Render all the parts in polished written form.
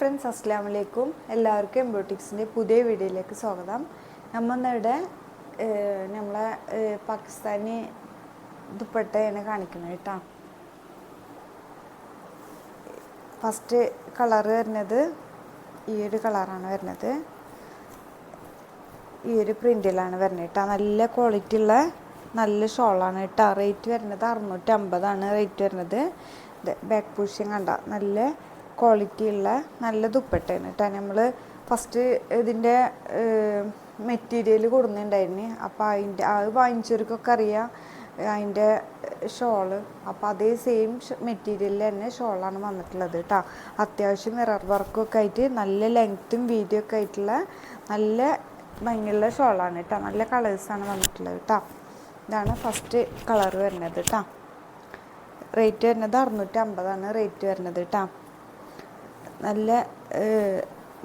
Friends അസ്സലാമു അലൈക്കും. എല്ലാവർക്കും എംബ്രോട്ടിക്സിൻ്റെ പുതിയ വീഡിയോയിലേക്ക് സ്വാഗതം. നമ്മളിവിടെ നമ്മളെ പാകിസ്ഥാനി ദുപ്പട്ടയാണ് കാണിക്കുന്നത് കേട്ടോ. ഫസ്റ്റ് കളറ് വരുന്നത് ഈ ഒരു കളറാണ് വരുന്നത്. ഈ ഒരു പ്രിൻറ്റിലാണ് വരുന്നത് കേട്ടോ. നല്ല ക്വാളിറ്റി ഉള്ള നല്ല ഷോളാണ് കേട്ടോ. റേറ്റ് വരുന്നത് 650 റേറ്റ് വരുന്നത്. ബാക്ക് പുഷ്യൻ കണ്ട നല്ല ക്വാളിറ്റി ഉള്ള നല്ല ദുപ്പട്ടയാണ് കേട്ടോ. നമ്മൾ ഫസ്റ്റ് ഇതിൻ്റെ മെറ്റീരിയൽ കൊടുക്കുന്നുണ്ടായിരുന്നു. അപ്പോൾ അത് വാങ്ങിച്ചവർക്കൊക്കെ അറിയാം അതിൻ്റെ ഷോള്. അപ്പോൾ അതേ സെയിം മെറ്റീരിയലിൽ തന്നെ ഷോളാണ് വന്നിട്ടുള്ളത് കേട്ടോ. അത്യാവശ്യം മിറർ വർക്കൊക്കെ ആയിട്ട് നല്ല ലെങ്ത്തും വീതിയും ഒക്കെ ആയിട്ടുള്ള നല്ല ഭംഗിയുള്ള ഷോളാണ് കേട്ടോ. നല്ല കളേഴ്സാണ് വന്നിട്ടുള്ളത് കേട്ടോ. ഇതാണ് ഫസ്റ്റ് കളർ വരുന്നത് കേട്ടോ. റേറ്റ് വരുന്നത് 650 റേറ്റ് വരുന്നത് കേട്ടോ. നല്ല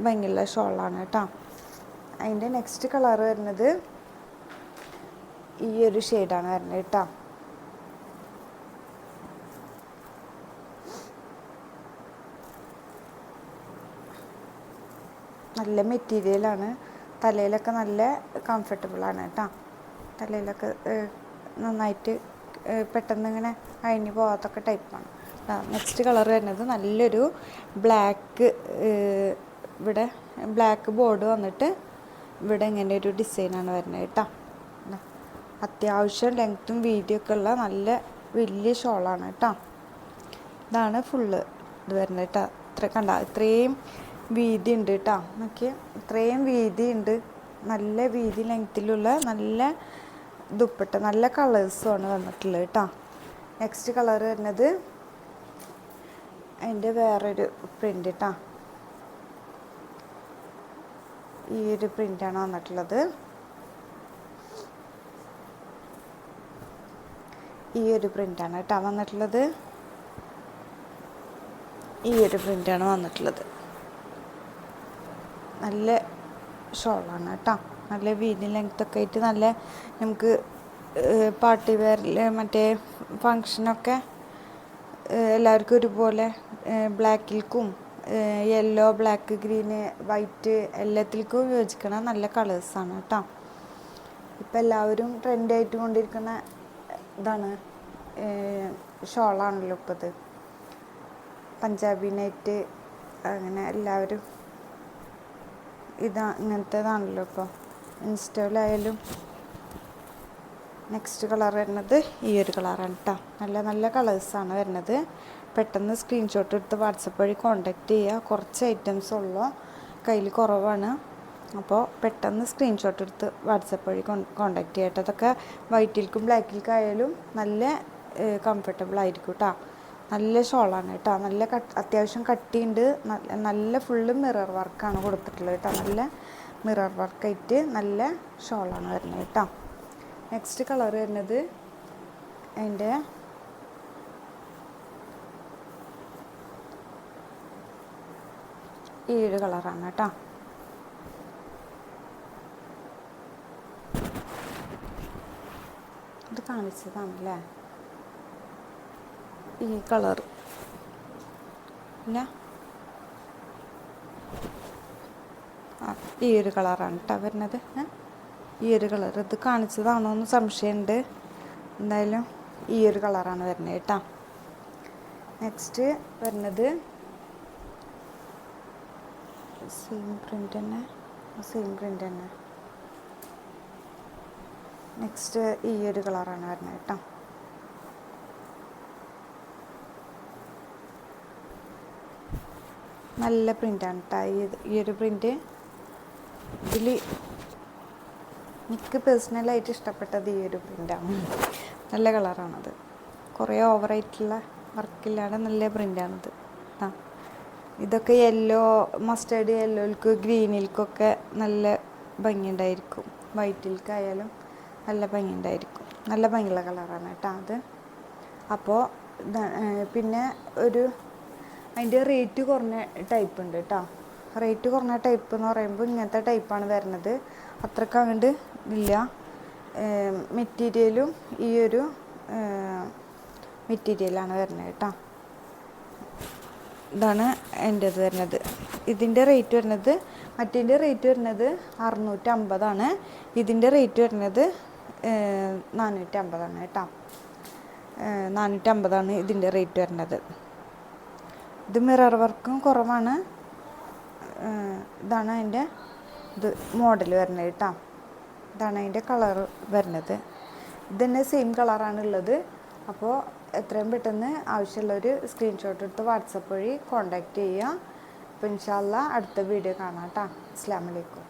ഭംഗിയുള്ള ഷോളാണ് കേട്ടോ. അതിൻ്റെ നെക്സ്റ്റ് കളർ വരുന്നത് ഈ ഒരു ഷെയ്ഡാണ് വരുന്നത് കേട്ടോ. നല്ല മെറ്റീരിയലാണ്. തലയിലൊക്കെ നല്ല കംഫർട്ടബിളാണ് കേട്ടോ. തലയിലൊക്കെ നന്നായിട്ട് പെട്ടെന്ന് ഇങ്ങനെ അഴിഞ്ഞു പോകാത്തൊക്കെ ടൈപ്പാണ്. നെക്സ്റ്റ് കളർ വരുന്നത് നല്ലൊരു ബ്ലാക്ക്, ഇവിടെ ബ്ലാക്ക് ബോർഡ് വന്നിട്ട് ഇവിടെ ഇങ്ങനെ ഒരു ഡിസൈനാണ് വരുന്നത് കേട്ടോ. അത്യാവശ്യം ലെങ്ത്തും വീതിയൊക്കെ ഉള്ള നല്ല വലിയ ഷോളാണ് കേട്ടോ. ഇതാണ് ഫുള്ള് ഇത് വരുന്നത് കേട്ടോ. ഇത്രയും വീതി ഉണ്ട് കേട്ടോ. നോക്കി ഇത്രയും വീതി ഉണ്ട്. നല്ല വീതി ലെങ്ത്തിലുള്ള നല്ല ദുപ്പട്ട, നല്ല കളേഴ്സുമാണ് വന്നിട്ടുള്ളത് കേട്ടോ. നെക്സ്റ്റ് കളർ വരുന്നത് അതിൻ്റെ വേറൊരു പ്രിൻ്റ് കേട്ടോ. ഈ ഒരു പ്രിൻ്റാണ് വന്നിട്ടുള്ളത്. ഈ ഒരു പ്രിൻ്റാണ് കേട്ടോ വന്നിട്ടുള്ളത്. ഈ ഒരു പ്രിൻ്റാണ് വന്നിട്ടുള്ളത്. നല്ല ഷോളാണ് കേട്ടോ. നല്ല വീതി ലെങ്ത്തൊക്കെ ആയിട്ട് നല്ല നമുക്ക് പാർട്ടി വെയറിൽ മറ്റേ ഫങ്ഷനൊക്കെ എല്ലാവർക്കും ഒരുപോലെ ബ്ലാക്കിൽക്കും യെല്ലോ, ബ്ലാക്ക്, ഗ്രീന്, വൈറ്റ് എല്ലാത്തിൽക്കും യോജിക്കണ നല്ല കളേഴ്സാണ് കേട്ടോ. ഇപ്പം എല്ലാവരും ട്രെൻഡായിട്ട് കൊണ്ടിരിക്കുന്ന ഇതാണ് ഷോളാണല്ലോ ഇപ്പോൾ ഇത്. പഞ്ചാബി നൈറ്റ് അങ്ങനെ എല്ലാവരും ഇങ്ങനത്തേതാണല്ലോ ഇപ്പോൾ ഇൻസ്റ്റയിലായാലും. നെക്സ്റ്റ് കളർ വരുന്നത് ഈ ഒരു കളറാണ് കേട്ടോ. നല്ല നല്ല കളേഴ്സാണ് വരുന്നത്. പെട്ടെന്ന് സ്ക്രീൻഷോട്ട് എടുത്ത് വാട്സപ്പ് വഴി കോണ്ടാക്ട് ചെയ്യുക. കുറച്ച് ഐറ്റംസ് ഉള്ളൂ, കയ്യിൽ കുറവാണ്. അപ്പോൾ പെട്ടെന്ന് സ്ക്രീൻഷോട്ട് എടുത്ത് വാട്സപ്പ് വഴി കോണ്ടാക്ട് ചെയ്യട്ടെ. അതൊക്കെ വൈറ്റിൽക്കും ബ്ലാക്കിൽക്കും ആയാലും നല്ല കംഫർട്ടബിൾ ആയിരിക്കും കേട്ടോ. നല്ല ഷോളാണ് കേട്ടോ. നല്ല അത്യാവശ്യം കട്ടിയുണ്ട്. നല്ല ഫുള്ള് മിറർ വർക്കാണ് കൊടുത്തിട്ടുള്ളത് കേട്ടോ. നല്ല മിറർ വർക്കായിട്ട് നല്ല ഷോളാണ് വരുന്നത് കേട്ടോ. നെക്സ്റ്റ് കളർ വരുന്നത് അതിൻ്റെ ഈ ഒരു കളറാണ് കേട്ടോ. ഇത് കാണിച്ചതാണല്ലേ ഈ കളർ. ഇല്ല, ഈ ഒരു കളറാണ് കേട്ടോ വരുന്നത്. ഈ ഒരു കളർ ഇത് കാണിച്ചതാണോ എന്ന് സംശയമുണ്ട്. എന്തായാലും ഈ ഒരു കളറാണ് വരുന്നത് കേട്ടോ. നെക്സ്റ്റ് വരുന്നത് സെയിം പ്രിൻ്റ് തന്നെ. നെക്സ്റ്റ് ഈ ഒരു കളറാണ് വരുന്നത് കേട്ടോ. നല്ല പ്രിൻ്റാണ് കേട്ടോ. ഈ ഒരു പ്രിൻ്റ് ഇതിൽ എനിക്ക് പേഴ്സണലായിട്ട് ഇഷ്ടപ്പെട്ടത് ഈ ഒരു പ്രിൻ്റാണ്. നല്ല കളറാണത്. കുറേ ഓവറായിട്ടുള്ള വർക്കില്ലാതെ നല്ല പ്രിൻ്റാണിത്. ഇതൊക്കെ യെല്ലോ, മസ്റ്റേർഡ് യെല്ലോയിൽക്ക്, ഗ്രീനിൽക്കൊക്കെ നല്ല ഭംഗിയുണ്ടായിരിക്കും. വൈറ്റിൽക്കായാലും നല്ല ഭംഗിയുണ്ടായിരിക്കും. നല്ല ഭംഗിയുള്ള കളറാണ് കേട്ടോ അത്. അപ്പോൾ പിന്നെ അതിൻ്റെ റേറ്റ് കുറഞ്ഞ ടൈപ്പ് ഉണ്ട് കേട്ടോ. റേറ്റ് കുറഞ്ഞ ടൈപ്പ് എന്ന് പറയുമ്പോൾ ഇങ്ങനത്തെ ടൈപ്പാണ് വരുന്നത്. അത്രയ്ക്ക് അങ്ങോട്ട് ഇല്ല. മെറ്റീരിയലും ഈ ഒരു മെറ്റീരിയലാണ് വരുന്നത് കേട്ടോ. ഇതാണ് എൻ്റേത് വരുന്നത്. ഇതിൻ്റെ റേറ്റ് വരുന്നത്, മറ്റേതിൻ്റെ റേറ്റ് വരുന്നത് 650, ഇതിൻ്റെ റേറ്റ് വരുന്നത് 450 കേട്ടോ. 450 ഇതിൻ്റെ റേറ്റ് വരുന്നത്. ഇത് മിറർ വർക്കും കുറവാണ്. ഇതാണ് അതിൻ്റെ മോഡൽ വരുന്നത് കേട്ടോ. ഇതാണ് അതിൻ്റെ കളർ വരുന്നത്. ഇത് തന്നെ സെയിം കളറാണ് ഉള്ളത്. അപ്പോൾ എത്രയും പെട്ടെന്ന് ആവശ്യമുള്ളൊരു സ്ക്രീൻഷോട്ട് എടുത്ത് വാട്സപ്പ് വഴി കോൺടാക്റ്റ് ചെയ്യുക. അപ്പോൾ ഇൻഷാ അല്ലാ അടുത്ത വീഡിയോ കാണാം കേട്ടോ. അസ്സലാമു അലൈക്കും.